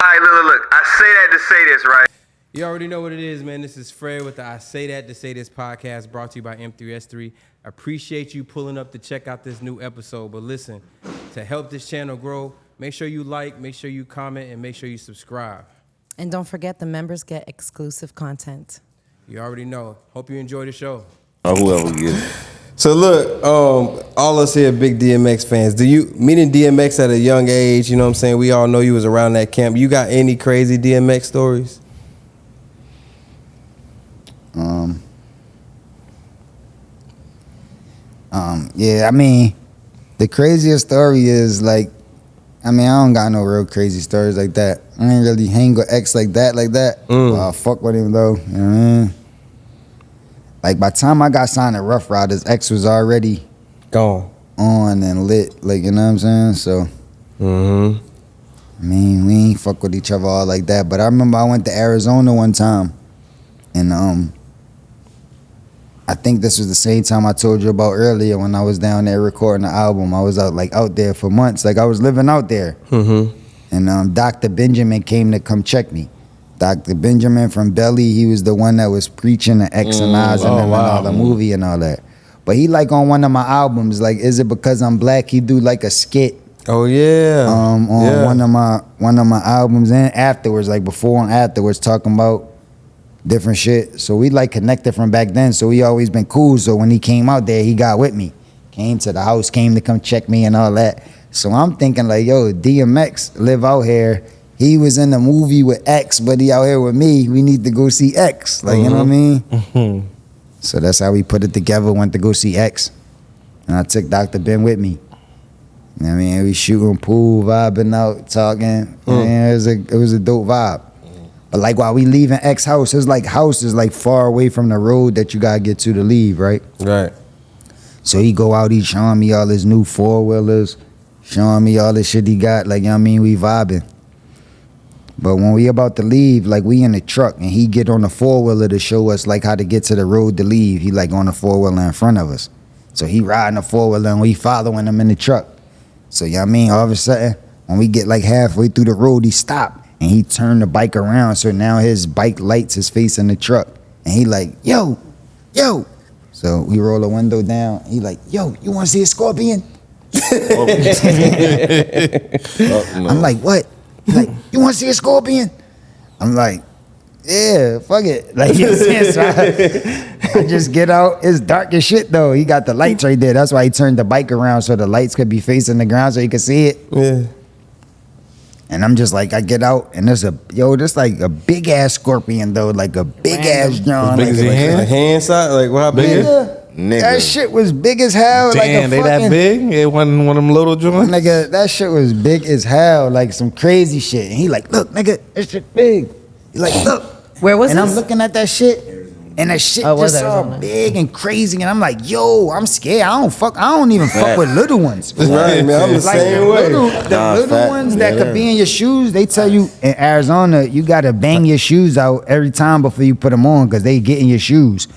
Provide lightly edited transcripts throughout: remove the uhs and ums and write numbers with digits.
right, look. I say that to say this, right? You already know what it is, man. This is Fred with the I Say That to Say This podcast, brought to you by M3S3. Appreciate you pulling up to check out this new episode. But listen, to help this channel grow, make sure you like, make sure you comment, and make sure you subscribe. And don't forget, the members get exclusive content. You already know. Hope you enjoy the show. Or whoever gets it. So look, all us here big DMX fans. Meeting DMX at a young age, you know what I'm saying? We all know you was around that camp. You got any crazy DMX stories? Yeah, I mean, the craziest story is like, I don't got no real crazy stories like that. I ain't really hang with X like that. I fuck with him though, you know what I mean? Like by the time I got signed to Rough Riders, X was already gone, on and lit, like, you know what I'm saying? So, I mean, we ain't fuck with each other all like that. But I remember I went to Arizona one time, and I think this was the same time I told you about earlier when I was down there recording the album. I was out there for months, like I was living out there. And Dr. Benjamin came to come check me. Dr. Benjamin from Belly, he was the one that was preaching the X and I's and all the movie and all that. But he like on one of my albums, like Is It Because I'm Black? He do like a skit. Oh yeah. On one of my albums, and afterwards, like before and afterwards, talking about different shit. So we like connected from back then. So we always been cool. So when he came out there, he got with me. Came to the house, came to come check me and all that. So I'm thinking like, yo, DMX live out here. He was in the movie with X, but he out here with me. We need to go see X. Like, you know what I mean? So that's how we put it together, went to go see X. And I took Dr. Ben with me. You know what I mean? We shooting pool, vibing out, talking. Man, it was a dope vibe. But like while we leaving X house, his like house is like far away from the road that you gotta get to leave, right? Right. So he go out, he showing me all his new 4-wheelers, showing me all the shit he got, like, you know what I mean? We vibing. But when we about to leave, like we in the truck and he get on the 4-wheeler to show us like how to get to the road to leave. He like on the 4-wheeler in front of us. So he riding the 4-wheeler and we following him in the truck. So, you know what I mean? All of a sudden, when we get like halfway through the road, he stopped and he turned the bike around. So now his bike lights his face in the truck. And he like, yo. So we roll the window down. He like, yo, you want to see a scorpion? I'm like, what? He's like, you want to see a scorpion? I'm like, yeah, fuck it. Like, you know what I'm saying? So I just get out. It's dark as shit, though. He got the lights right there. That's why he turned the bike around so the lights could be facing the ground so he could see it. Yeah. And I'm just like, I get out, and there's this like a big-ass scorpion, though. Like a big-ass John. Big like, as your hand? Like hand size? Like, what, how big? Nigga. That shit was big as hell. Damn, like they that big? It wasn't one of them little joints? Nigga, that shit was big as hell. Like some crazy shit. And he like, look, nigga, that shit big. He like, look. Where was and this? I'm looking at that shit, and that shit just all big and crazy. And I'm like, yo, I'm scared. I don't even fuck with little ones. Right, man. I'm the Like same the way. little ones that could be in your shoes, they tell you in Arizona, you gotta bang your shoes out every time before you put them on because they get in your shoes.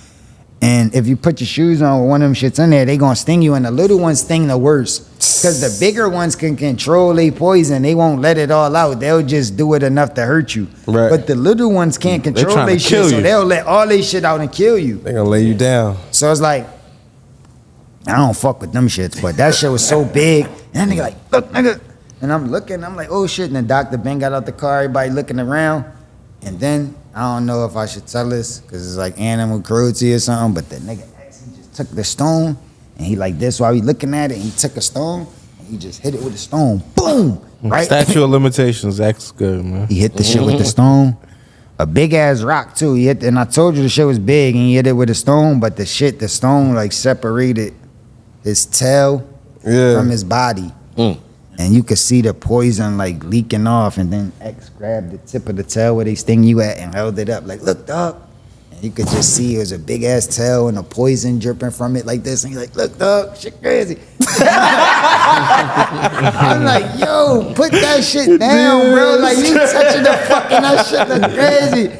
And if you put your shoes on with one of them shits in there, they gonna sting you, and the little ones sting the worst. Because the bigger ones can control their poison. They won't let it all out. They'll just do it enough to hurt you. Right. But the little ones can't control their shit, so they'll let all their shit out and kill you. They gonna lay you down. So it's like, I don't fuck with them shits, but that shit was so big. And then nigga like, look, nigga. And I'm looking, I'm like, oh shit. And then Dr. Ben got out the car, everybody looking around. And then, I don't know if I should tell this, because it's like animal cruelty or something, but the nigga actually just took the stone, and he like this while we looking at it, and he took a stone, and he just hit it with a stone. Boom! Right? Statue of limitations, that's good, man. He hit the shit with the stone. A big ass rock too. He hit, and I told you the shit was big, and he hit it with a stone, but the stone like separated his tail from his body. And you could see the poison like leaking off, and then X grabbed the tip of the tail where they sting you at and held it up like, look, dog. And you could just see it was a big ass tail and the poison dripping from it like this. And he's like, look, dog, shit crazy. I'm like, yo, put that shit down, bro. Like, you touching the fucking, that shit look crazy.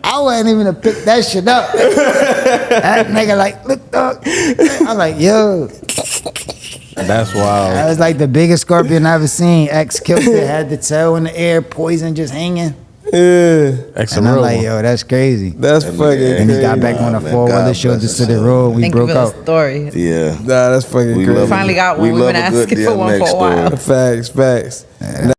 I wasn't even to pick that shit up. That nigga like, look, dog. I'm like, yo. That's That wild. was like the biggest scorpion I ever seen. X killed it, had the tail in the air, poison just hanging. Yeah, X And I'm real like, one. yo, that's crazy. that's fucking And he crazy. got back on the man. four-wheeler, God showed bless us to the his road. We Thank you broke for out. the story. Yeah. Nah, that's fucking We crazy. love Finally got we one. We've love been a good asking for one DMX for a while. story. Facts.